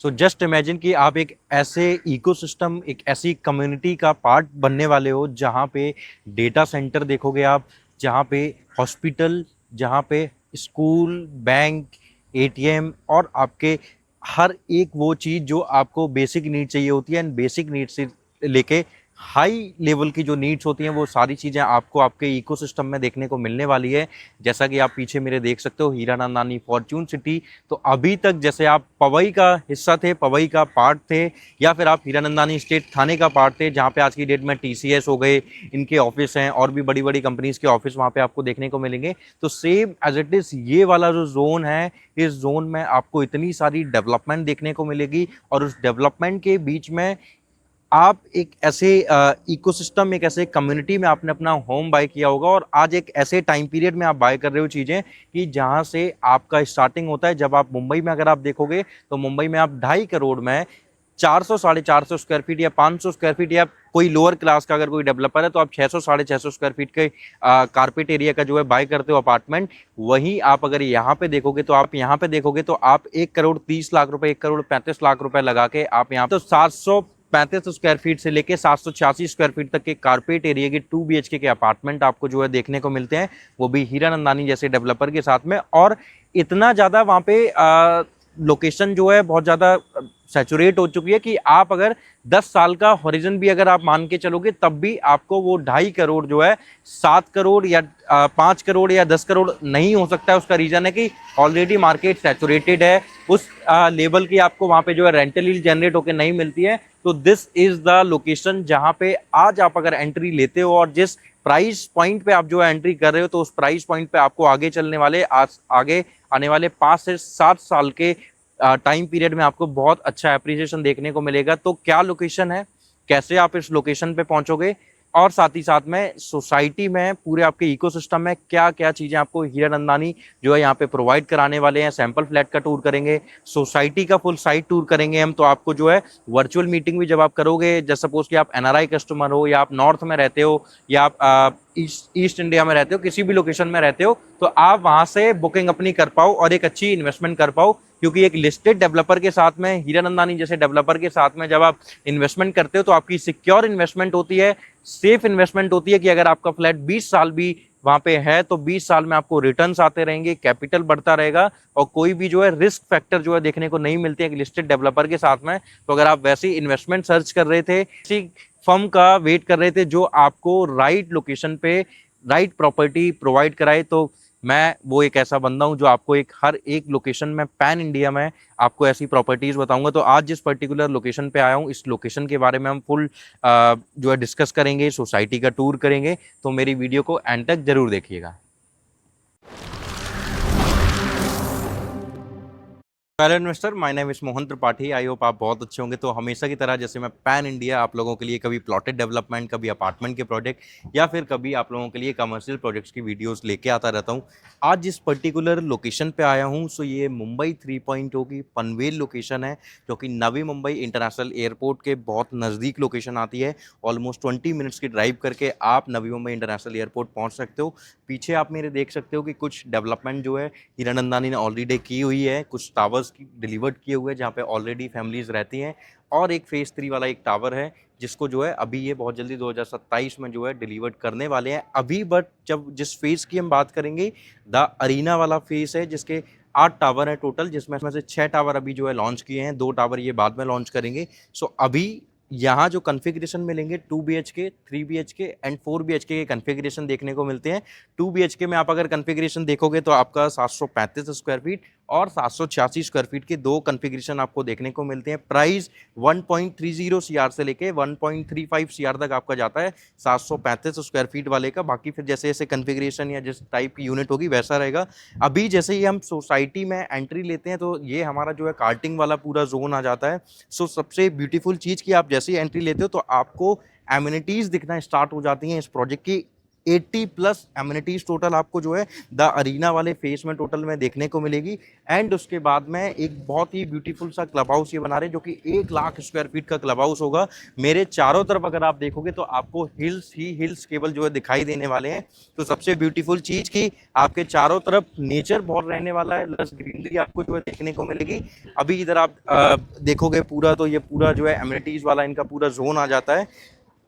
So just imagine कि आप एक ऐसे इकोसिस्टम, एक ऐसी कम्युनिटी का पार्ट बनने वाले हो जहाँ पे डेटा सेंटर देखोगे आप, जहाँ पे हॉस्पिटल, जहाँ पे स्कूल, बैंक, एटीएम और आपके हर एक वो चीज़ जो आपको बेसिक नीड चाहिए होती है, एंड बेसिक नीड से लेके हाई लेवल की जो नीड्स होती हैं वो सारी चीज़ें आपको आपके इकोसिस्टम में देखने को मिलने वाली है। जैसा कि आप पीछे मेरे देख सकते हो, हीरानंदानी फॉर्च्यून सिटी। तो अभी तक जैसे आप पवई का हिस्सा थे, पवई का पार्ट थे, या फिर आप हीरानंदानी स्टेट थाने का पार्ट थे, जहाँ पे आज की डेट में टीसीएस हो गए, इनके ऑफिस हैं और भी बड़ी बड़ी कंपनीज के ऑफिस वहाँ पे आपको देखने को मिलेंगे। तो सेम एज इट इज ये वाला जो जोन है, इस जोन में आपको इतनी सारी डेवलपमेंट देखने को मिलेगी, और उस डेवलपमेंट के बीच में आप एक ऐसे इकोसिस्टम, एक ऐसे कम्युनिटी में आपने अपना होम बाय किया होगा, और आज एक ऐसे टाइम पीरियड में आप बाय कर रहे हो चीज़ें कि जहां से आपका स्टार्टिंग होता है। जब आप मुंबई में अगर आप देखोगे तो मुंबई में आप 2.5 करोड़ में 400 450 स्क्वायर फीट या 500 स्क्वायर फीट, या कोई लोअर क्लास का अगर कोई डेवलपर है तो आप 600 650 स्क्वायर फीट के कारपेट एरिया का जो है बाय करते हो अपार्टमेंट। वहीं आप अगर यहाँ पे देखोगे तो आप 1 करोड़ 30 लाख रुपए, 1 करोड़ 35 लाख रुपए लगा के आप यहाँ तो 735 स्क्वायर फीट से लेके 786 स्क्वायर फीट तक के कारपेट एरिया के 2 BHK के अपार्टमेंट आपको जो है देखने को मिलते हैं, वो भी हीरानंदानी जैसे डेवलपर के साथ में। और इतना ज़्यादा वहाँ पे लोकेशन जो है बहुत ज़्यादा सैचुरेट हो चुकी है कि आप अगर 10 साल का हॉरिजन भी अगर आप मान के चलोगे तब भी आपको वो 2.5 करोड़ जो है 7 करोड़ या 5 करोड़ या 10 करोड़ नहीं हो सकता है। उसका रीजन है कि ऑलरेडी मार्केट सैचुरेटेड है, उस लेवल की आपको वहां पे जो है रेंटल यील्ड जनरेट होकर नहीं मिलती है। तो दिस इज द लोकेशन जहां पे आज आप अगर एंट्री लेते हो, और जिस प्राइस पॉइंट पे आप जो है एंट्री कर रहे हो, तो उस प्राइस पॉइंट पे आपको आगे चलने वाले आगे आने वाले 5 से 7 साल के टाइम पीरियड में आपको बहुत अच्छा एप्रिसिएशन देखने को मिलेगा। तो क्या लोकेशन है, कैसे आप इस लोकेशन पे पहुंचोगे, और साथ ही साथ में सोसाइटी में पूरे आपके इकोसिस्टम में क्या क्या चीज़ें आपको हीरानंदानी जो है यहाँ पे प्रोवाइड कराने वाले हैं। सैंपल फ्लैट का टूर करेंगे, सोसाइटी का फुल साइट टूर करेंगे हम। तो आपको जो है वर्चुअल मीटिंग भी जब आप करोगे, जैसे सपोज कि आप एनआरआई कस्टमर हो, या आप नॉर्थ में रहते हो, या आप ईस्ट इंडिया में रहते हो, किसी भी लोकेशन में रहते हो, तो आप वहां से बुकिंग अपनी कर पाओ और एक अच्छी इन्वेस्टमेंट कर पाओ। क्योंकि एक लिस्टेड डेवलपर के साथ में, हीरानंदानी जैसे डेवलपर के साथ में जब आप इन्वेस्टमेंट करते हो तो आपकी सिक्योर इन्वेस्टमेंट होती है, सेफ इन्वेस्टमेंट होती है कि अगर आपका फ्लैट 20 साल भी वहां पे है तो 20 साल में आपको रिटर्न्स आते रहेंगे, कैपिटल बढ़ता रहेगा, और कोई भी जो है रिस्क फैक्टर जो है देखने को नहीं मिलते एक लिस्टेड डेवलपर के साथ में। तो अगर आप वैसे इन्वेस्टमेंट सर्च कर रहे थे, किसी फर्म का वेट कर रहे थे जो आपको राइट लोकेशन पे राइट प्रॉपर्टी प्रोवाइड कराए, तो मैं वो एक ऐसा बंदा हूं जो आपको एक हर एक लोकेशन में पैन इंडिया में आपको ऐसी प्रॉपर्टीज बताऊंगा। तो आज जिस पर्टिकुलर लोकेशन पे आया हूं, इस लोकेशन के बारे में हम फुल जो है डिस्कस करेंगे, सोसाइटी का टूर करेंगे। तो मेरी वीडियो को एंड तक जरूर देखिएगा। पहले investor, my name is Mohan Tripathi. I hope आप बहुत अच्छे होंगे। तो हमेशा की तरह जैसे मैं पैन इंडिया आप लोगों के लिए कभी प्लॉटेड डेवलपमेंट, कभी अपार्टमेंट के प्रोजेक्ट, या फिर कभी आप लोगों के लिए कमर्शियल प्रोजेक्ट्स की वीडियोस लेके आता रहता हूं। आज जिस पर्टिकुलर लोकेशन पे आया हूं, सो ये मुंबई 3.0 की पनवेल लोकेशन है, जो कि नवी मुंबई इंटरनेशनल एयरपोर्ट के बहुत नज़दीक लोकेशन आती है। ऑलमोस्ट 20 मिनट्स की ड्राइव करके आप नवी मुंबई इंटरनेशनल एयरपोर्ट पहुँच सकते हो। पीछे आप मेरे देख सकते हो कि कुछ डेवलपमेंट जो है हीरानंदानी ने ऑलरेडी की हुई है, कुछ टावर्स की डिलीवर्ड किए हुए हैं जहाँ पे ऑलरेडी फैमिलीज रहती हैं, और एक फेज 3 वाला एक टावर है जिसको जो है अभी ये बहुत जल्दी 2027 में जो है डिलीवर्ड करने वाले हैं अभी। बट जब जिस फेज की हम बात करेंगे, द अरीना वाला फेज है, जिसके 8 टावर है टोटल, जिसमें से 6 टावर अभी जो है लॉन्च किए हैं, 2 टावर ये बाद में लॉन्च करेंगे। सो अभी यहाँ जो कन्फिग्रेशन मिलेंगे 2 BHK, 3 BHK एंड 4 BHK के कन्फिग्रेशन देखने को मिलते हैं। 2 BHK में आप अगर कन्फिग्रेशन देखोगे तो आपका 735 स्क्वायर फीट और 786 स्क्वायर फीट के 2 कन्फिग्रेशन आपको देखने को मिलते हैं। प्राइस 1.30 CR से लेके 1.35 CR तक आपका जाता है 735 स्क्वायर फीट वाले का। बाकी फिर जैसे जैसे कन्फिग्रेशन या जिस टाइप की यूनिट होगी वैसा रहेगा। अभी जैसे ही हम सोसाइटी में एंट्री लेते हैं तो ये हमारा जो है कार्टिंग वाला पूरा जोन आ जाता है। सो सबसे ब्यूटीफुल चीज़ की आप जैसे ही एंट्री लेते हो तो आपको एमिनिटीज़ दिखना स्टार्ट हो जाती हैं इस प्रोजेक्ट की। 80 प्लस एमिनिटीज टोटल आपको जो है द अरीना वाले फेस में टोटल में देखने को मिलेगी। एंड उसके बाद में एक बहुत ही ब्यूटीफुल सा क्लब हाउस ये बना रहे हैं जो कि 1 लाख स्क्वायर फीट का क्लब हाउस होगा। मेरे चारों तरफ अगर आप देखोगे तो आपको हिल्स ही हिल्स केवल जो है दिखाई देने वाले हैं। तो सबसे ब्यूटीफुल चीज की आपके चारों तरफ नेचर बहुत रहने वाला है, प्लस ग्रीनरी आपको जो है देखने को मिलेगी। अभी इधर आप देखोगे पूरा, तो ये पूरा जो है एमिनिटीज वाला इनका पूरा जोन आ जाता है।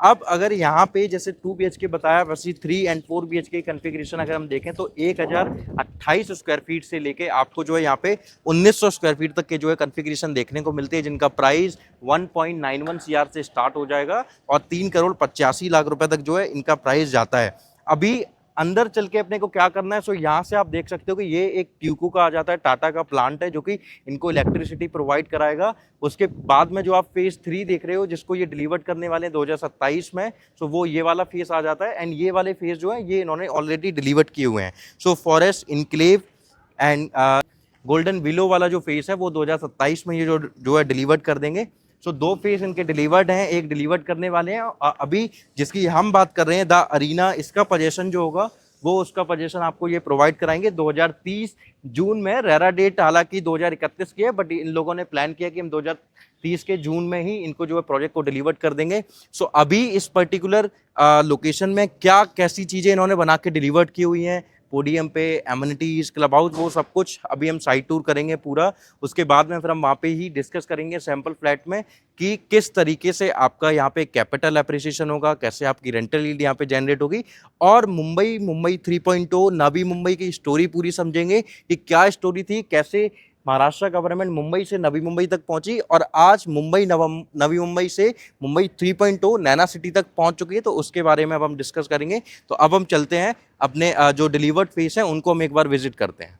अब अगर यहाँ पे जैसे 2 BHK बताया, वैसे 3 and 4 BHK कन्फिग्रेशन अगर हम देखें तो 1028 स्क्वायर फीट से लेके आपको जो है यहाँ पे 1900 स्क्वायर फीट तक के जो है कन्फिग्रेशन देखने को मिलते हैं, जिनका प्राइस 1.91 CR से स्टार्ट हो जाएगा और 3,85 करोड़ रुपए तक जो है इनका प्राइस जाता है। अभी अंदर चल के अपने को क्या करना है, सो यहाँ से आप देख सकते हो कि ये एक ट्यूको का आ जाता है, टाटा का प्लांट है जो कि इनको इलेक्ट्रिसिटी प्रोवाइड कराएगा। उसके बाद में जो आप फेज 3 देख रहे हो जिसको ये डिलीवर करने वाले हैं 2027 में, सो वो ये वाला फेज आ जाता है। एंड ये वाले फेज जो है ये इन्होंने ऑलरेडी डिलीवर किए हुए हैं। So forest enclave and golden willow वाला जो फेज है वो 2027 में ये जो है डिलीवर कर देंगे। सो 2 फेज इनके डिलीवर्ड हैं, एक डिलीवर्ड करने वाले हैं। अभी जिसकी हम बात कर रहे हैं द अरीना, इसका पोजीशन जो होगा वो उसका पोजीशन आपको ये प्रोवाइड कराएंगे 2030 जून में। रेरा डेट हालांकि 2031 की है, बट इन लोगों ने प्लान किया कि हम 2030 के जून में ही इनको जो है प्रोजेक्ट को डिलीवर कर देंगे। सो अभी इस पर्टिकुलर लोकेशन में क्या कैसी चीज़ें इन्होंने बना के डिलीवर्ड की हुई हैं, पोडियम पे एमिनिटीज, क्लब हाउस, वो सब कुछ अभी हम साइट टूर करेंगे पूरा। उसके बाद में फिर हम वहाँ पे ही डिस्कस करेंगे सैंपल फ्लैट में कि किस तरीके से आपका यहाँ पे कैपिटल एप्रिसिएशन होगा, कैसे आपकी रेंटल यील्ड यहाँ पे जनरेट होगी। और मुंबई 3.0 नवी मुंबई की स्टोरी पूरी समझेंगे कि क्या स्टोरी थी, कैसे महाराष्ट्र गवर्नमेंट मुंबई से नवी मुंबई तक पहुंची और आज नवी मुंबई से मुंबई 3.0 नैना सिटी तक पहुंच चुकी है। तो उसके बारे में अब हम डिस्कस करेंगे। तो अब हम चलते हैं अपने जो डिलीवर्ड फेस है उनको हम एक बार विजिट करते हैं।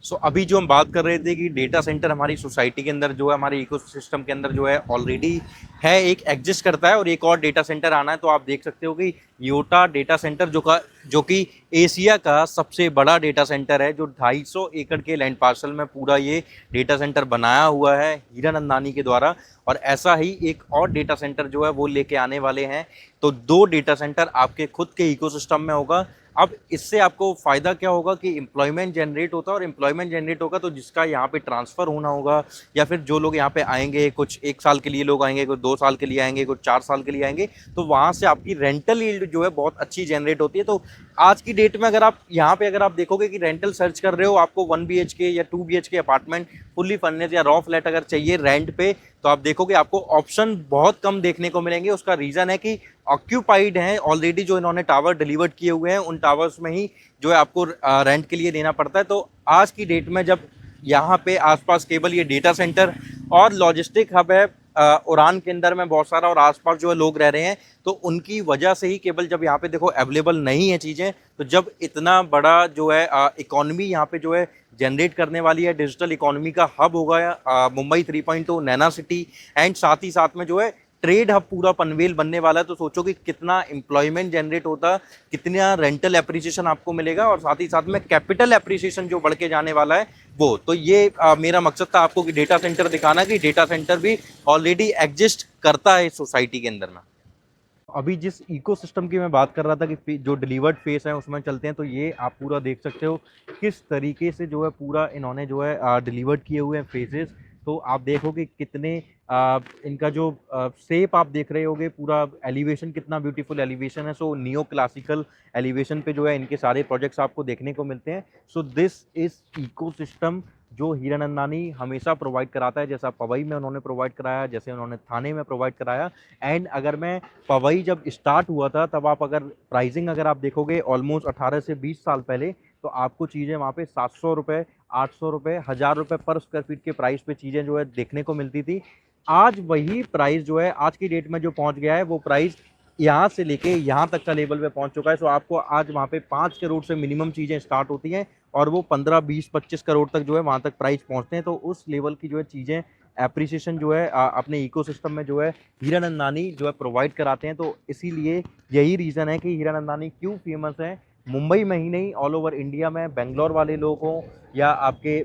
सो अभी जो हम बात कर रहे थे कि डेटा सेंटर हमारी सोसाइटी के अंदर जो है, हमारे इकोसिस्टम के अंदर जो है ऑलरेडी है, एक एग्जिस्ट करता है और एक और डेटा सेंटर आना है। तो आप देख सकते हो कि योटा डेटा सेंटर जो कि एशिया का सबसे बड़ा डेटा सेंटर है, जो 250 एकड़ के लैंड पार्सल में पूरा ये डेटा सेंटर बनाया हुआ है हीरानंदानी के द्वारा। और ऐसा ही एक और डेटा सेंटर जो है वो लेके आने वाले हैं। तो 2 डेटा सेंटर आपके खुद के इकोसिस्टम में होगा। अब इससे आपको फ़ायदा क्या होगा कि एम्प्लॉयमेंट जनरेट होता है, और एम्प्लॉयमेंट जनरेट होगा तो जिसका यहाँ पे ट्रांसफ़र होना होगा, या फिर जो लोग यहाँ पे आएंगे, कुछ 1 साल के लिए लोग आएंगे, कुछ 2 साल के लिए आएंगे, कुछ 4 साल के लिए आएंगे, तो वहाँ से आपकी रेंटल यील्ड जो है बहुत अच्छी जनरेट होती है। तो आज की डेट में अगर आप यहाँ पे अगर आप देखोगे कि रेंटल सर्च कर रहे हो, आपको 1 BHK या 2 BHK अपार्टमेंट फुल्ली फर्निश्ड या रॉ फ्लैट अगर चाहिए रेंट पे, तो आप देखोगे आपको ऑप्शन बहुत कम देखने को मिलेंगे। उसका रीज़न है कि ऑक्यूपाइड हैं ऑलरेडी, जो इन्होंने टावर डिलीवर्ड किए हुए हैं उन टावर्स में ही जो है आपको रेंट के लिए देना पड़ता है। तो आज की डेट में जब यहाँ पे आसपास केवल ये डेटा सेंटर और लॉजिस्टिक हब है उड़ान के अंदर में बहुत सारा, और आसपास जो है लोग रह रहे हैं, तो उनकी वजह से ही केवल जब यहाँ पे देखो अवेलेबल नहीं है चीज़ें, तो जब इतना बड़ा जो है इकोनॉमी यहाँ पे जो है जनरेट करने वाली है, डिजिटल इकोनॉमी का हब होगा मुंबई 3.0 नैना सिटी, एंड साथ ही साथ में जो है ट्रेड हब पूरा पनवेल बनने वाला है। तो सोचो कि कितना एम्प्लॉयमेंट जनरेट होता, कितना रेंटल एप्रिसिएशन आपको मिलेगा, और साथ ही साथ में कैपिटल एप्रिसिएशन जो बढ़ के जाने वाला है वो। तो ये मेरा मकसद था आपको कि डेटा सेंटर दिखाना, कि डेटा सेंटर भी ऑलरेडी एग्जिस्ट करता है सोसाइटी के अंदर में। अभी जिस इकोसिस्टम की मैं बात कर रहा था कि जो डिलीवर्ड फेस है उसमें चलते हैं, तो ये आप पूरा देख सकते हो किस तरीके से जो है पूरा इन्होंने जो है डिलीवर्ड किए हुए हैं फेजेस। तो आप देखोगे कितने इनका जो शेप आप देख रहे होगे, पूरा एलिवेशन कितना ब्यूटीफुल एलिवेशन है। सो नियो क्लासिकल एलिवेशन पे जो है इनके सारे प्रोजेक्ट्स आपको देखने को मिलते हैं। सो दिस इज इकोसिस्टम जो हीरानंदानी हमेशा प्रोवाइड कराता है, जैसा पवई में उन्होंने प्रोवाइड कराया, जैसे उन्होंने थाने में प्रोवाइड कराया। एंड अगर मैं पवई जब स्टार्ट हुआ था तब आप अगर प्राइसिंग अगर आप देखोगे ऑलमोस्ट 18 से 20 साल पहले, तो आपको चीज़ें वहाँ पे 700 रुपये, 800 रुपये, 1000 रुपये पर स्क्वायर फीट के प्राइस पे चीज़ें जो है देखने को मिलती थी। आज वही प्राइस जो है आज की डेट में जो पहुँच गया है, वो प्राइस यहाँ से लेके यहाँ तक का लेवल पे पहुँच चुका है। सो आपको आज वहाँ पे 5 करोड़ से मिनिमम चीज़ें स्टार्ट होती हैं, और वो 15, 20, 25 करोड़ तक जो है वहाँ तक प्राइस पहुँचते हैं। तो उस लेवल की जो है चीज़ें एप्रिसिएशन जो है अपने इकोसिस्टम में जो है हीरानंदानी जो है प्रोवाइड कराते हैं। तो इसीलिए यही रीज़न है कि हीरानंदानी क्यों फेमस है मुंबई में ही नहीं, ऑल ओवर इंडिया में। बेंगलोर वाले लोग हों या आपके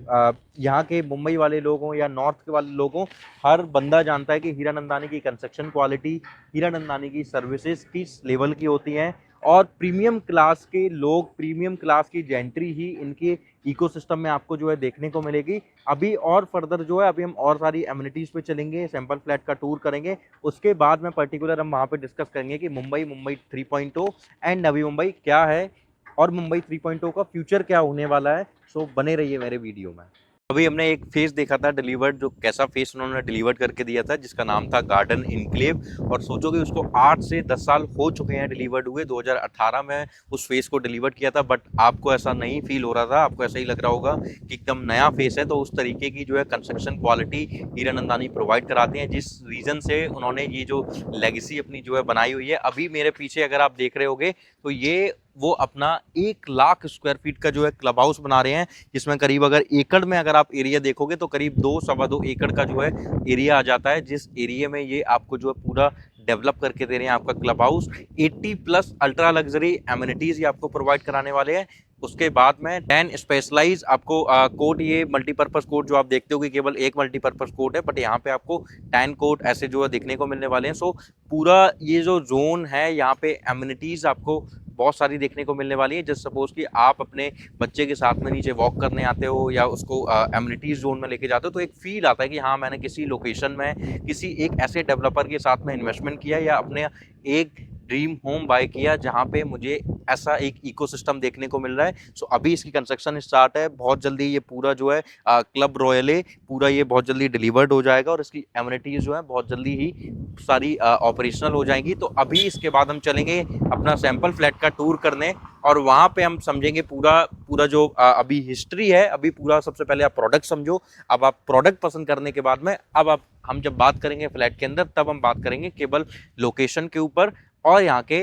यहाँ के मुंबई वाले लोग हों या नॉर्थ के वाले लोग हों, हर बंदा जानता है कि हीरानंदानी की कंस्ट्रक्शन क्वालिटी, हीरानंदानी की सर्विसेज किस लेवल की होती हैं। और प्रीमियम क्लास के लोग, प्रीमियम क्लास की जेंट्री ही इनके इकोसिस्टम में आपको जो है देखने को मिलेगी। अभी और फर्दर जो है अभी हम और सारी एमिनिटीज़ पे चलेंगे, सैंपल फ्लैट का टूर करेंगे, उसके बाद में पर्टिकुलर हम वहाँ पे डिस्कस करेंगे कि मुंबई 3.0 एंड नवी मुंबई क्या है और मुंबई 3.0 का फ्यूचर क्या होने वाला है। सो बने रहिए मेरे वीडियो में। अभी हमने एक फेस देखा था डिलीवर्ड, जो कैसा फेस उन्होंने डिलीवर्ड करके दिया था, जिसका नाम था गार्डन इनक्लेव। और सोचोगे उसको 8 से 10 साल हो चुके हैं डिलीवर्ड हुए, 2018 में उस फेस को डिलीवर्ड किया था, बट आपको ऐसा नहीं फील हो रहा था, आपको ऐसा ही लग रहा होगा कि एकदम नया फेस है। तो उस तरीके की जो है कंस्ट्रक्शन क्वालिटी हीरानंदानी प्रोवाइड कराते हैं, जिस रीजन से उन्होंने ये जो लेगेसी अपनी जो है बनाई हुई है। अभी मेरे पीछे अगर आप देख रहे होगे तो ये वो अपना 1 लाख स्क्वायर फीट का जो है क्लब हाउस बना रहे हैं, जिसमें करीब अगर एकड़ में अगर आप एरिया देखोगे तो करीब 2 सवा 2 एकड़ का जो है एरिया आ जाता है, जिस एरिया में ये आपको जो है पूरा डेवलप करके दे रहे हैं आपका club house. 80 plus ultra luxury amenities ये आपको प्रोवाइड कराने वाले हैं। उसके बाद में 10 स्पेशलाइज आपको कोर्ट, ये मल्टीपर्पज कोर्ट जो आप देखते हो कि केवल एक मल्टीपर्पज कोर्ट है, बट यहाँ पे आपको 10 कोर्ट ऐसे जो है देखने को मिलने वाले हैं। सो पूरा ये जो जोन है यहाँ पे एमिनिटीज आपको बहुत सारी देखने को मिलने वाली है। जस्ट सपोज कि आप अपने बच्चे के साथ में नीचे वॉक करने आते हो या उसको एमिनिटीज जोन में लेके जाते हो, तो एक फील आता है कि हाँ मैंने किसी लोकेशन में किसी एक ऐसे डेवलपर के साथ में इन्वेस्टमेंट किया या अपने एक ड्रीम होम बाय किया जहाँ पे मुझे ऐसा एक इकोसिस्टम देखने को मिल रहा है। सो अभी इसकी कंस्ट्रक्शन स्टार्ट है, बहुत जल्दी ये पूरा जो है क्लब रॉयले पूरा ये बहुत जल्दी डिलीवर्ड हो जाएगा और इसकी एमिनिटीज जो है बहुत जल्दी ही सारी ऑपरेशनल हो जाएंगी। तो अभी इसके बाद हम चलेंगे अपना सैंपल फ्लैट का टूर करने और वहाँ पे हम समझेंगे पूरा पूरा जो अभी हिस्ट्री है। अभी पूरा सबसे पहले आप प्रोडक्ट समझो, अब आप प्रोडक्ट पसंद करने के बाद में अब आप हम जब बात करेंगे फ्लैट के अंदर तब हम बात करेंगे केवल लोकेशन के ऊपर और यहाँ के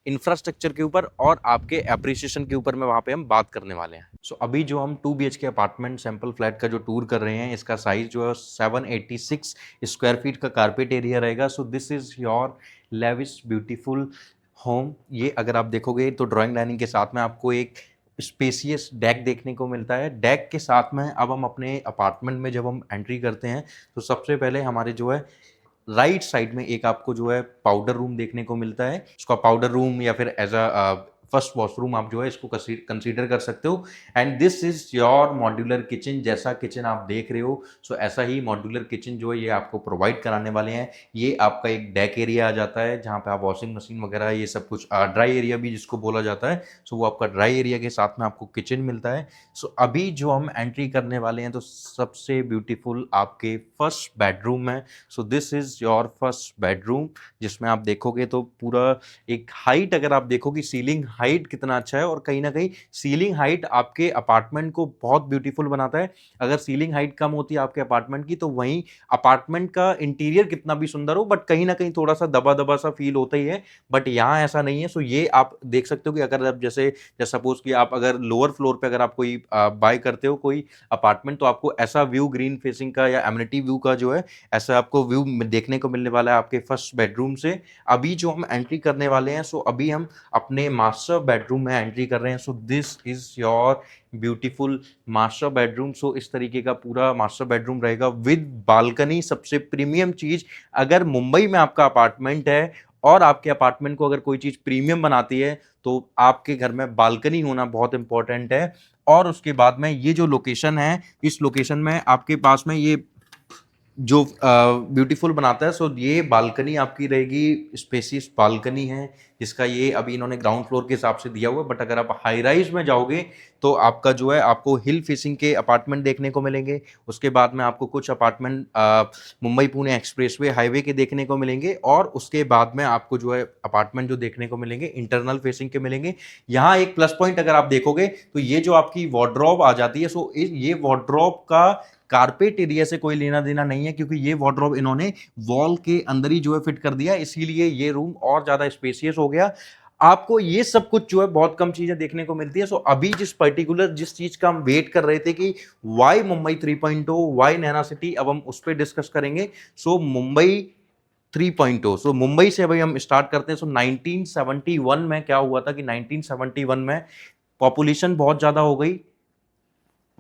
इंफ्रास्ट्रक्चर के ऊपर और आपके एप्रिसिएशन के ऊपर में वहाँ पे हम बात करने वाले हैं। सो अभी जो हम 2 BHK अपार्टमेंट सैंपल फ्लैट का जो टूर कर रहे हैं, इसका साइज जो है 786 स्क्वायर फीट का कारपेट एरिया रहेगा। सो this is your lavish beautiful home. ये अगर आप देखोगे तो ड्राइंग डाइनिंग के साथ में आपको एक स्पेसियस डेक देखने को मिलता है। डेक के साथ में अब हम अपने अपार्टमेंट में जब हम एंट्री करते हैं तो सबसे पहले हमारे जो है राइट साइड में एक आपको जो है पाउडर रूम देखने को मिलता है। इसका पाउडर रूम या फिर एज अ फर्स्ट वॉशरूम आप जो है इसको कंसीडर कर सकते हो। And this is your modular kitchen. जैसा किचन आप देख रहे हो सो ऐसा ही मॉड्यूलर किचन जो है ये आपको प्रोवाइड कराने वाले हैं। ये आपका एक डेक एरिया आ जाता है जहाँ पे आप वॉशिंग मशीन वगैरह ये सब कुछ, ड्राई एरिया भी जिसको बोला जाता है, सो वो आपका ड्राई एरिया के साथ में आपको किचन मिलता है। सो अभी जो हम एंट्री करने वाले हैं तो सबसे ब्यूटीफुल आपके फर्स्ट बेडरूम है। सो this is your first bedroom, जिसमें आप देखोगे तो पूरा एक हाइट, अगर आप देखो कि सीलिंग हाइट कितना अच्छा है, और कहीं ना कहीं सीलिंग हाइट आपके अपार्टमेंट को बहुत ब्यूटीफुल बनाता है। अगर सीलिंग हाइट कम होती है आपके अपार्टमेंट की तो वहीं अपार्टमेंट का इंटीरियर कितना भी सुंदर हो बट कहीं ना कहीं थोड़ा सा दबा दबा सा फील होता ही है, बट यहाँ ऐसा नहीं है। सो ये आप देख सकते हो कि अगर आप जैसे सपोज कि आप अगर लोअर फ्लोर पे अगर आप कोई बाय करते हो कोई अपार्टमेंट तो आपको ऐसा व्यू ग्रीन फेसिंग का या एमिनिटी व्यू का जो है ऐसा आपको व्यू देखने को मिलने वाला है आपके फर्स्ट बेडरूम से। अभी जो हम एंट्री करने वाले हैं सो अभी हम अपने मास्टर बेडरूम में एंट्री कर रहे हैं। So this is your beautiful master bedroom. So इस तरीके का पूरा मास्टर बेडरूम रहेगा विद बालकनी। सबसे प्रीमियम चीज, अगर मुंबई में आपका अपार्टमेंट है और आपके अपार्टमेंट को अगर कोई चीज प्रीमियम बनाती है तो आपके घर में बालकनी होना बहुत इंपॉर्टेंट है। और उसके बाद में ये जो लोकेशन है, इस लोकेशन में आपके पास में ये जो ब्यूटीफुल बनाता है, सो ये बालकनी आपकी रहेगी, स्पेसियस बालकनी है जिसका ये अभी इन्होंने ग्राउंड फ्लोर के हिसाब से दिया हुआ है। बट अगर आप हाई राइज में जाओगे तो आपका जो है आपको हिल फेसिंग के अपार्टमेंट देखने को मिलेंगे। उसके बाद में आपको कुछ apartment Mumbai Pune expressway highway के देखने को मिलेंगे और उसके बाद में आपको जो है अपार्टमेंट जो देखने को मिलेंगे इंटरनल फेसिंग के मिलेंगे। यहाँ एक प्लस पॉइंट अगर आप देखोगे तो ये जो आपकी वार्डरोब आ जाती है, सो ये वार्डरोब का कारपेट एरिया से कोई लेना देना नहीं है, क्योंकि ये वार्डरोब इन्होंने वॉल के अंदर ही जो है फिट कर दिया, इसीलिए ये रूम और ज्यादा स्पेसियस हो गया। आपको ये सब कुछ जो है बहुत कम चीजें देखने को मिलती है। सो अभी जिस चीज का हम वेट कर रहे थे कि वाई मुंबई 3.0, वाई नैना सिटी, अब हम उस पर डिस्कस करेंगे। सो मुंबई 3.0, सो मुंबई से अभी हम स्टार्ट करते हैं। सो 1971 में क्या हुआ था कि 1971 में पॉपुलेशन बहुत ज्यादा हो गई,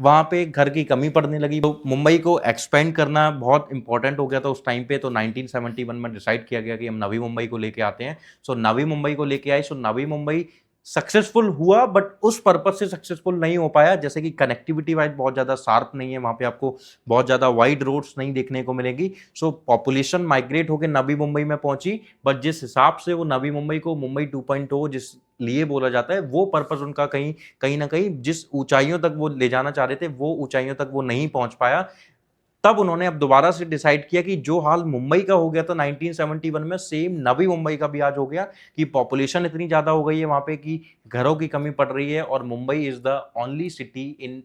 वहाँ पे घर की कमी पड़ने लगी। तो मुंबई को एक्सपेंड करना बहुत इंपॉर्टेंट हो गया था उस टाइम पे। तो 1971 में डिसाइड किया गया कि हम नवी मुंबई को लेके आते हैं। सो नवी मुंबई को लेके आए। सो नवी मुंबई सक्सेसफुल हुआ, बट उस पर्पज से सक्सेसफुल नहीं हो पाया, जैसे कि कनेक्टिविटी वाइज बहुत ज़्यादा शार्प नहीं है वहाँ पे, आपको बहुत ज़्यादा वाइड रोड्स नहीं देखने को मिलेगी। सो पॉपुलेशन माइग्रेट होकर नवी मुंबई में पहुंची, बट जिस हिसाब से वो नवी मुंबई को मुंबई 2.0 जिस लिए बोला जाता है, वो पर्पज उनका कहीं कहीं ना कहीं जिस ऊंचाइयों तक वो ले जाना चाह रहे थे, वो ऊंचाइयों तक वो नहीं पहुंच पाया। तब उन्होंने अब दोबारा से डिसाइड किया कि जो हाल मुंबई का हो गया था 1971 में, सेम नवी मुंबई का भी आज हो गया, कि पॉपुलेशन इतनी ज्यादा हो गई है वहां पे कि घरों की कमी पड़ रही है। और Mumbai is the only city in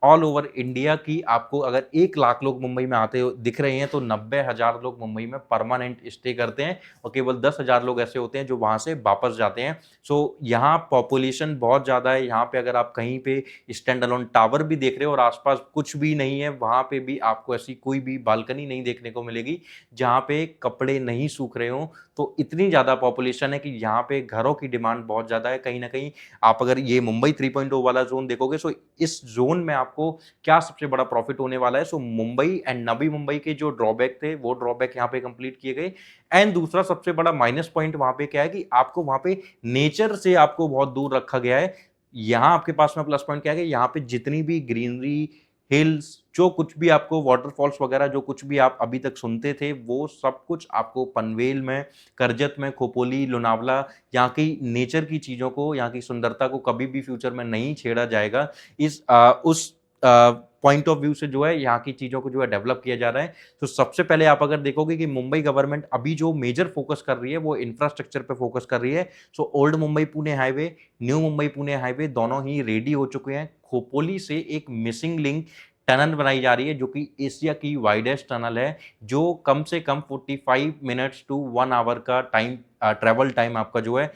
all over India की, आपको अगर 1 लाख लोग मुंबई में आते दिख रहे हैं तो 90,000 लोग मुंबई में परमानेंट स्टे करते हैं, और केवल 10,000 लोग ऐसे होते हैं जो वहां से वापस जाते हैं। सो यहाँ पॉपुलेशन बहुत ज्यादा है। यहाँ पे अगर आप कहीं पे स्टैंड अलोन टावर भी देख रहे हो और आसपास कुछ भी नहीं है, वहां पे भी आपको ऐसी कोई भी बालकनी नहीं देखने को मिलेगी जहां पे कपड़े नहीं सूख रहे हो। तो इतनी ज्यादा पॉपुलेशन है कि यहाँ पे घरों की डिमांड बहुत ज्यादा है। कहीं ना कहीं आप अगर ये मुंबई 3.0 वाला जोन देखोगे, सो इस जोन में आपको क्या सबसे बड़ा प्रॉफिट होने वाला है। सो मुंबई एंड नवी मुंबई के जो ड्रॉबैक थे, वो ड्रॉबैक यहाँ पे कंप्लीट किए गए। एंड दूसरा सबसे बड़ा माइनस पॉइंट वहां पे क्या है कि आपको वहां पे नेचर से आपको बहुत दूर रखा गया है। यहाँ आपके पास में प्लस पॉइंट क्या है कि यहाँ पे जितनी भी ग्रीनरी, हिल्स, जो कुछ भी आपको वाटरफॉल्स वगैरह जो कुछ भी आप अभी तक सुनते थे, वो सब कुछ आपको पनवेल में, करजत में, खोपोली, लोनावला, यहाँ की नेचर की चीजों को, यहाँ की सुंदरता को कभी भी फ्यूचर में नहीं छेड़ा जाएगा। उस पॉइंट ऑफ व्यू से जो है यहाँ की चीजों को जो है डेवलप किया जा रहा है। तो सबसे पहले आप अगर देखोगे कि मुंबई गवर्नमेंट अभी जो मेजर फोकस कर रही है वो इंफ्रास्ट्रक्चर पे फोकस कर रही है। So old Mumbai Pune highway, new Mumbai Pune highway दोनों ही रेडी हो चुके हैं। खोपोली से एक मिसिंग लिंक टनल बनाई जा रही है, जो कि एशिया की वाइडेस्ट टनल है, जो कम से कम 45 मिनट्स टू 1 आवर का टाइम, ट्रेवल टाइम आपका जो है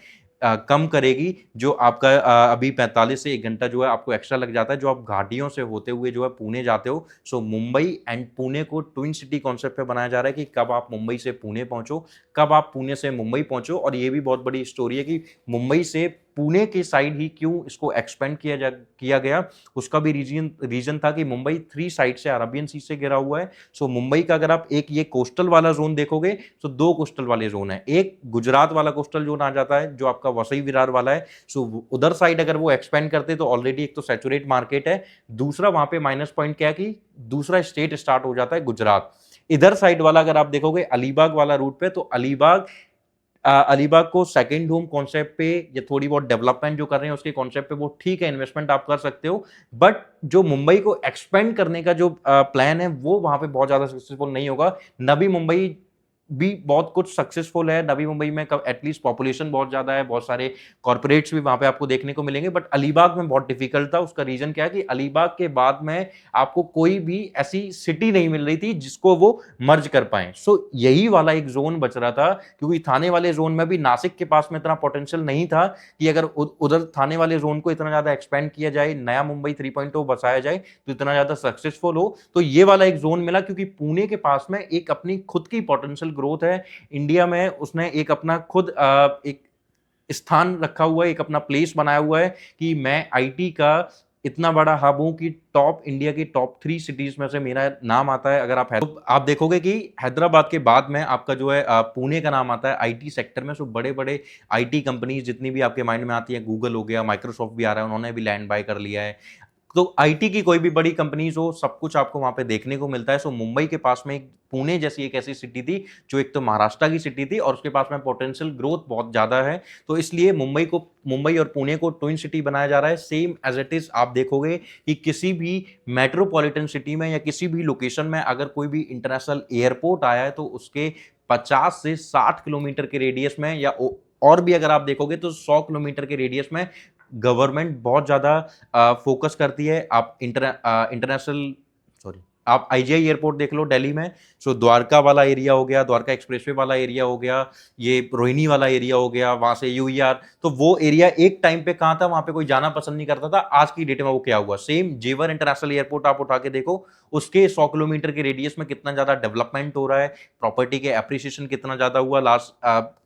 कम करेगी। जो आपका अभी 45 से 1 घंटा जो है आपको एक्स्ट्रा लग जाता है, जो आप घाटियों से होते हुए जो है पुणे जाते हो। सो मुंबई एंड पुणे को ट्विन सिटी कॉन्सेप्ट पे बनाया जा रहा है कि कब आप मुंबई से पुणे पहुंचो, कब आप पुणे से मुंबई पहुंचो। और ये भी बहुत बड़ी स्टोरी है कि मुंबई से पुणे के साइड ही क्यों इसको एक्सपेंड किया गया। उसका भी रीजन था कि मुंबई 3 साइड से अरबियन सी से घिरा हुआ है। सो मुंबई का अगर आप एक ये कोस्टल वाला जोन देखोगे, तो 2 कोस्टल वाले जोन है। एक गुजरात वाला कोस्टल जोन आ जाता है जो आपका वसई विरार वाला है। सो उधर साइड अगर वो एक्सपेंड करते तो ऑलरेडी एक तो सैचुरेट मार्केट है, दूसरा वहां पे माइनस पॉइंट क्या है कि दूसरा स्टेट स्टार्ट हो जाता है गुजरात। इधर साइड वाला अगर आप देखोगे अलीबाग वाला रूट पे, तो अलीबाग को सेकंड होम कॉन्सेप्ट पे या थोड़ी बहुत डेवलपमेंट जो कर रहे हैं उसके कॉन्सेप्ट पे, वो ठीक है, इन्वेस्टमेंट आप कर सकते हो। बट जो मुंबई को एक्सपेंड करने का जो प्लान है, वो वहां पे बहुत ज्यादा सक्सेसफुल नहीं होगा। नवी मुंबई भी बहुत कुछ सक्सेसफुल है। नवी मुंबई में एटलीस्ट पॉपुलेशन बहुत ज्यादा है, बहुत सारे कॉर्पोरेट्स भी वहां पे आपको देखने को मिलेंगे, बट अलीबाग में बहुत डिफिकल्ट था। उसका रीजन क्या है कि अलीबाग के बाद में आपको कोई भी ऐसी सिटी नहीं मिल रही थी जिसको वो मर्ज कर पाए। सो यही वाला एक जोन बच रहा था, क्योंकि थाने वाले जोन में भी नासिक के पास में इतना पोटेंशियल नहीं था कि अगर उधर थाने वाले जोन को इतना ज्यादा एक्सपेंड किया जाए, नया मुंबई 3.0 बसाया जाए, तो इतना ज्यादा सक्सेसफुल हो। तो ये वाला एक जोन मिला, क्योंकि पुणे के पास में एक अपनी खुद की पोटेंशियल ग्रोथ है इंडिया में। उसने एक अपना खुद एक स्थान रखा हुआ है, एक अपना प्लेस बनाया हुआ है कि मैं आईटी का इतना बड़ा हब हूं कि टॉप इंडिया की टॉप 3 सिटीज में से मेरा नाम आता है। अगर तो आप देखोगे कि हैदराबाद के बाद में आपका जो है पुणे का नाम आता है आईटी सेक्टर में। सो बड़े बड़े आईटी कंपनीज जितनी भी आपके माइंड में आती है, गूगल हो गया, माइक्रोसॉफ्ट भी आ रहा है, उन्होंने भी लैंड बाय कर लिया है। तो आईटी की कोई भी बड़ी कंपनीज हो, सब कुछ आपको वहां पे देखने को मिलता है। सो मुंबई के पास में एक पुणे जैसी एक ऐसी सिटी थी जो एक तो महाराष्ट्र की सिटी थी और उसके पास में पोटेंशियल ग्रोथ बहुत ज्यादा है। तो इसलिए मुंबई और पुणे को ट्विन सिटी बनाया जा रहा है। सेम एज इट इज आप देखोगे कि किसी भी मेट्रोपॉलिटन सिटी में या किसी भी लोकेशन में अगर कोई भी इंटरनेशनल एयरपोर्ट आया है, तो उसके 50 से 60 किलोमीटर के रेडियस में, या और भी अगर आप देखोगे तो 100 किलोमीटर के रेडियस में गवर्नमेंट बहुत ज्यादा फोकस करती है। आप इंटरनेशनल, सॉरी, आप आईजीआई एयरपोर्ट देख लो दिल्ली में, सो द्वारका वाला एरिया हो गया, द्वारका एक्सप्रेसवे वाला एरिया हो गया, ये रोहिणी वाला एरिया हो गया, वहां से यूईआर, तो वो एरिया एक टाइम पे कहां था, वहां पे कोई जाना पसंद नहीं करता था। आज की डेट में वो क्या हुआ, सेम जेवर इंटरनेशनल एयरपोर्ट आप उठा के देखो, उसके 100 किलोमीटर के रेडियस में कितना ज्यादा डेवलपमेंट हो रहा है, प्रॉपर्टी के एप्रिसिएशन कितना ज्यादा हुआ लास्ट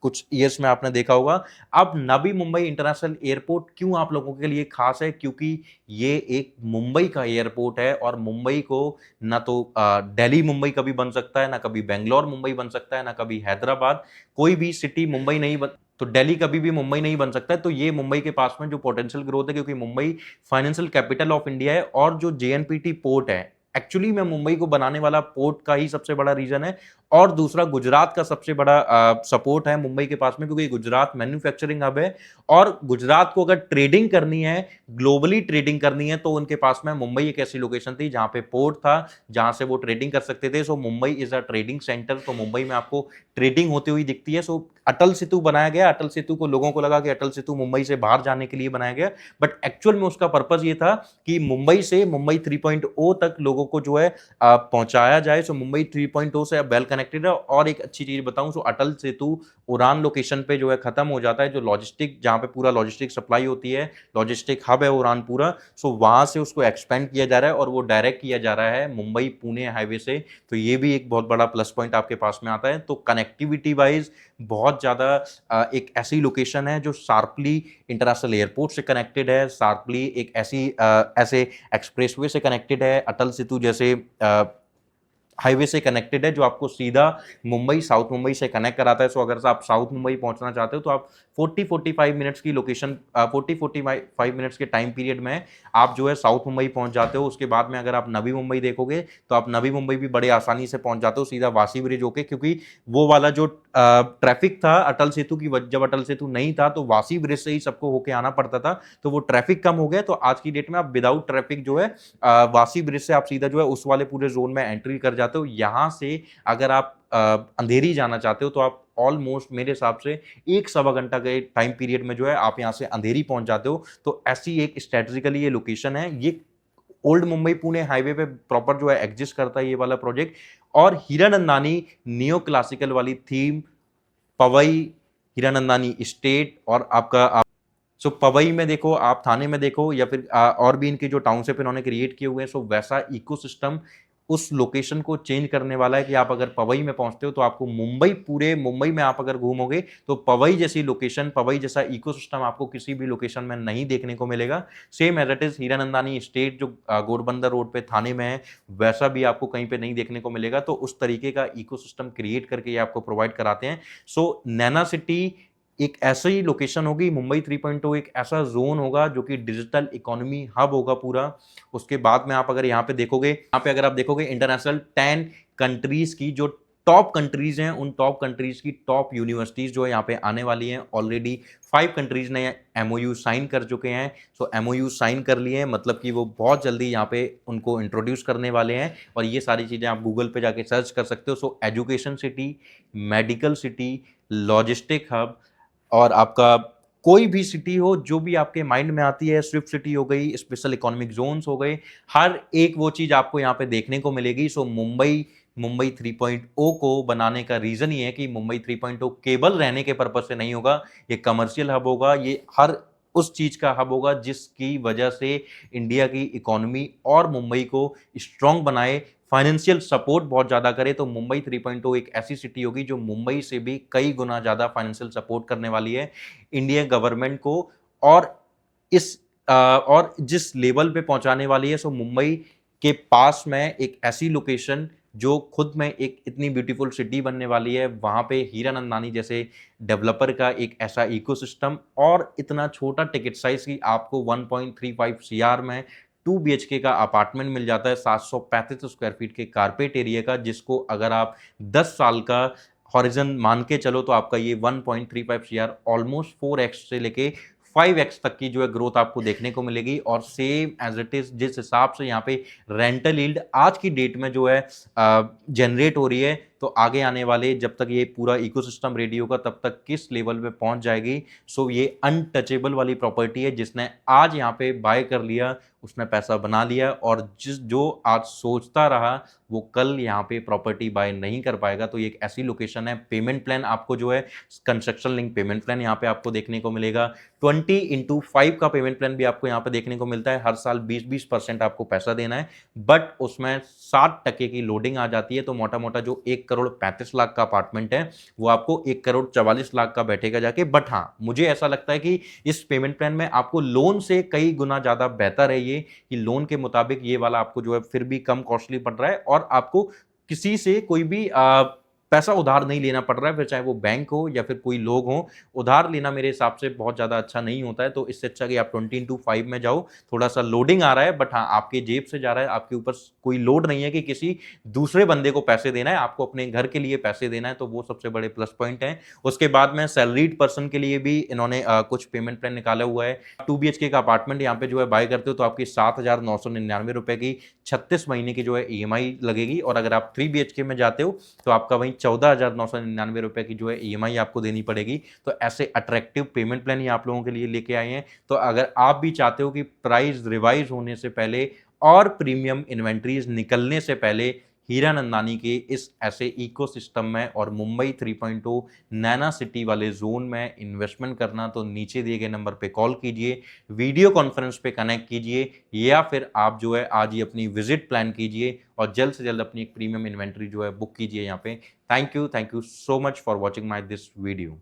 कुछ ईयर्स में, आपने देखा होगा। अब नवी मुंबई इंटरनेशनल एयरपोर्ट क्यों आप लोगों के लिए खास है, क्योंकि ये एक मुंबई का एयरपोर्ट है, और मुंबई को ना तो दिल्ली मुंबई कभी बन सकता है, ना कभी बेंगलोर मुंबई बन सकता है, ना कभी हैदराबाद, कोई भी सिटी मुंबई नहीं बन, तो दिल्ली कभी भी मुंबई नहीं बन सकता है। तो ये मुंबई के पास में जो पोटेंशियल ग्रोथ है, क्योंकि Mumbai financial capital of India है, और जो जेएनपीटी पोर्ट है एक्चुअली में मुंबई को बनाने वाला पोर्ट का ही सबसे बड़ा रीजन है। और दूसरा गुजरात का सबसे बड़ा सपोर्ट है मुंबई के पास में, क्योंकि गुजरात मैन्युफैक्चरिंग हब है, और गुजरात को अगर ट्रेडिंग करनी है, ग्लोबली ट्रेडिंग करनी है, तो उनके पास में मुंबई एक ऐसी लोकेशन थी जहां पे पोर्ट था, जहां से वो ट्रेडिंग कर सकते थे। So Mumbai is a trading centre, तो मुंबई में आपको ट्रेडिंग होती हुई दिखती है। सो अटल सेतु बनाया गया, अटल सेतु को लोगों को लगा कि अटल सेतु मुंबई से बाहर जाने के लिए बनाया गया, बट एक्चुअल में उसका पर्पज ये था कि मुंबई से मुंबई 3.0 तक लोगों को जो है पहुंचाया जाए। सो मुंबई 3.0 से अब वेल कनेक्टेड है। और एक अच्छी चीज बताऊं, सो अटल सेतु उड़ान लोकेशन पे जो है खत्म हो जाता है, जो लॉजिस्टिक, जहां पे पूरा लॉजिस्टिक सप्लाई होती है, लॉजिस्टिक हब है उड़ान पूरा, सो वहां से उसको एक्सपेंड किया जा रहा है, और वो डायरेक्ट किया जा रहा है मुंबई पुणे हाईवे से। तो ये भी एक बहुत बड़ा प्लस पॉइंट आपके पास में आता है। तो कनेक्टिविटी वाइज बहुत ज्यादा एक ऐसी लोकेशन है जो शार्पली इंटरनेशनल एयरपोर्ट से कनेक्टेड है, शार्पली एक ऐसे एक्सप्रेसवे से कनेक्टेड है, अटल सेतु जैसे हाईवे से कनेक्टेड है, जो आपको सीधा मुंबई, साउथ मुंबई से कनेक्ट कराता है। सो अगर आप साउथ मुंबई पहुंचना चाहते हो, तो आप 40-45 मिनट्स की लोकेशन, 40-45 मिनट्स के टाइम पीरियड में आप जो है साउथ मुंबई पहुंच जाते हो। उसके बाद में अगर आप नवी मुंबई देखोगे, तो आप नवी मुंबई भी बड़े आसानी से पहुंच जाते हो सीधा वासी ब्रिज होके, क्योंकि वो वाला जो ट्रैफिक था अटल सेतु की, जब अटल सेतु नहीं था तो वासी ब्रिज से ही सबको होके आना पड़ता था, तो वो ट्रैफिक कम हो गया। तो आज की डेट में आप विदाउट ट्रैफिक जो है वासी ब्रिज से आप सीधा जो है उस वाले पूरे जोन में एंट्री कर जाते हो। यहां से अगर आप अंधेरी जाना चाहते हो, तो आप ऑलमोस्ट मेरे हिसाब से 1 सवा घंटा के टाइम पीरियड में जो है आप यहां से अंधेरी पहुंच जाते हो। तो ऐसी एक स्ट्रेटेजिकली ये लोकेशन है, ये ओल्ड मुंबई पुणे हाईवे पे प्रॉपर जो है एग्जिस्ट करता है ये वाला प्रोजेक्ट। और हीरानंदानी नियो क्लासिकल वाली थीम, पवई, हीरानंदानी स्टेट, और आपका सो पवई में देखो, आप थाने में देखो, या फिर और भी इनके जो टाउनशिप इन्होंने क्रिएट किए हुए हैं, सो वैसा इकोसिस्टम उस लोकेशन को चेंज करने वाला है कि आप अगर पवई में पहुंचते हो, तो आपको मुंबई, पूरे मुंबई में आप अगर घूमोगे, तो पवई जैसी लोकेशन, पवई जैसा इकोसिस्टम आपको किसी भी लोकेशन में नहीं देखने को मिलेगा। Same as it is Hiranandani estate जो घोड़बंदर रोड पे थाने में है, वैसा भी आपको कहीं पे नहीं देखने को मिलेगा। तो उस तरीके का इकोसिस्टम क्रिएट करके ये आपको प्रोवाइड कराते हैं। सो नैना सिटी एक ऐसा ही लोकेशन होगी, मुंबई 3.0 एक ऐसा जोन होगा जो कि डिजिटल इकोनॉमी हब होगा पूरा। उसके बाद में आप अगर यहाँ पे देखोगे, यहाँ पे अगर आप देखोगे इंटरनेशनल 10 कंट्रीज की जो टॉप कंट्रीज हैं, उन टॉप कंट्रीज की टॉप यूनिवर्सिटीज जो है यहाँ पे आने वाली हैं। ऑलरेडी 5 कंट्रीज ने एमओयू साइन कर चुके हैं। सो एमओयू साइन कर लिए हैं, मतलब कि वो बहुत जल्दी यहाँ पे उनको इंट्रोड्यूस करने वाले हैं। और ये सारी चीज़ें आप गूगल पे जाके सर्च कर सकते हो। So education city, medical city, logistic hub, और आपका कोई भी सिटी हो जो भी आपके माइंड में आती है, स्विफ्ट सिटी हो गई, स्पेशल इकोनॉमिक जोन्स हो गए, हर एक वो चीज आपको यहाँ पे देखने को मिलेगी। सो मुंबई 3.0 को बनाने का रीजन ये है कि मुंबई 3.0 केवल रहने के पर्पज से नहीं होगा, ये कमर्शियल हब होगा, ये हर उस चीज का हब होगा जिसकी वजह से इंडिया की इकोनॉमी और मुंबई को स्ट्रांग बनाए, फाइनेंशियल सपोर्ट बहुत ज्यादा करे। तो मुंबई 3.0 एक ऐसी सिटी होगी जो मुंबई से भी कई गुना ज्यादा फाइनेंशियल सपोर्ट करने वाली है इंडियन गवर्नमेंट को, और और जिस लेवल पे पहुंचाने वाली है। सो मुंबई के पास में एक ऐसी लोकेशन जो खुद में एक इतनी ब्यूटीफुल सिटी बनने वाली है, वहां पे हीरानंदानी जैसे डेवलपर का एक ऐसा इकोसिस्टम, और इतना छोटा टिकट साइज की आपको 1.35 सीआर में 2 BHK का अपार्टमेंट मिल जाता है, 735 स्क्वायर फीट के कारपेट एरिया का, जिसको अगर आप 10 साल का हॉरिजन मान के चलो, तो आपका ये 1.35 सीआर ऑलमोस्ट 4x से लेके 5x तक की जो है ग्रोथ आपको देखने को मिलेगी। और सेम एज इट इज जिस हिसाब से यहाँ पे रेंटल यील्ड आज की डेट में जो है जनरेट हो रही है, तो आगे आने वाले जब तक ये पूरा इकोसिस्टम रेडी होगा तब तक किस लेवल पे पहुंच जाएगी। सो ये अनटचेबल वाली प्रॉपर्टी है, जिसने आज यहाँ पे बाय कर लिया उसने पैसा बना लिया, और जो आज सोचता रहा वो कल यहाँ पे प्रॉपर्टी बाय नहीं कर पाएगा। तो ये एक ऐसी लोकेशन है। पेमेंट प्लान आपको जो है कंस्ट्रक्शन लिंक पेमेंट प्लान यहाँ पे आपको देखने को मिलेगा। 20x5 का पेमेंट प्लान भी आपको यहाँ पे देखने को मिलता है। हर साल 20-20% आपको पैसा देना है, बट उसमें 60% की लोडिंग आ जाती है। तो मोटा मोटा जो 1,35,00,000 का अपार्टमेंट है वो आपको 1,44,00,000 का बैठेगा जाके। बट हाँ, मुझे ऐसा लगता है कि इस पेमेंट प्लान में आपको लोन से कई गुना ज्यादा बेहतर है ये, कि लोन के मुताबिक ये वाला आपको जो है फिर भी कम कॉस्टली पड़ रहा है, और आपको किसी से कोई भी पैसा उधार नहीं लेना पड़ रहा है, फिर चाहे वो बैंक हो या फिर कोई लोग हो। उधार लेना मेरे हिसाब से बहुत ज़्यादा अच्छा नहीं होता है। तो इससे अच्छा कि आप 20x5 में जाओ। थोड़ा सा लोडिंग आ रहा है, बट हाँ आपके जेब से जा रहा है, आपके ऊपर कोई लोड नहीं है कि किसी दूसरे बंदे को पैसे देना है, आपको अपने घर के लिए पैसे देना है। तो वो सबसे बड़े प्लस पॉइंट है। उसके बाद में सैलरीड पर्सन के लिए भी इन्होंने कुछ पेमेंट प्लान निकाला हुआ है। 2 BHK का अपार्टमेंट यहाँ पे जो है बाय करते हो तो आपकी 7,999 रुपए की 36 महीने की जो है EMI लगेगी, और अगर आप 3 BHK में जाते हो तो आपका वहीं 14,999 रुपए की जो है EMI आपको देनी पड़ेगी। तो ऐसे अट्रैक्टिव पेमेंट प्लान ही आप लोगों के लिए लेके आए हैं। तो अगर आप भी चाहते हो कि प्राइस रिवाइज होने से पहले और प्रीमियम इन्वेंट्रीज निकलने से पहले हीरानंदानी के इस ऐसे इकोसिस्टम में और मुंबई 3.0 नैना सिटी वाले जोन में इन्वेस्टमेंट करना, तो नीचे दिए गए नंबर पे कॉल कीजिए, वीडियो कॉन्फ्रेंस पे कनेक्ट कीजिए, या फिर आप जो है आज ही अपनी विजिट प्लान कीजिए और जल्द से जल्द अपनी एक प्रीमियम इन्वेंट्री जो है बुक कीजिए यहाँ पे। Thank you so much for watching my this video.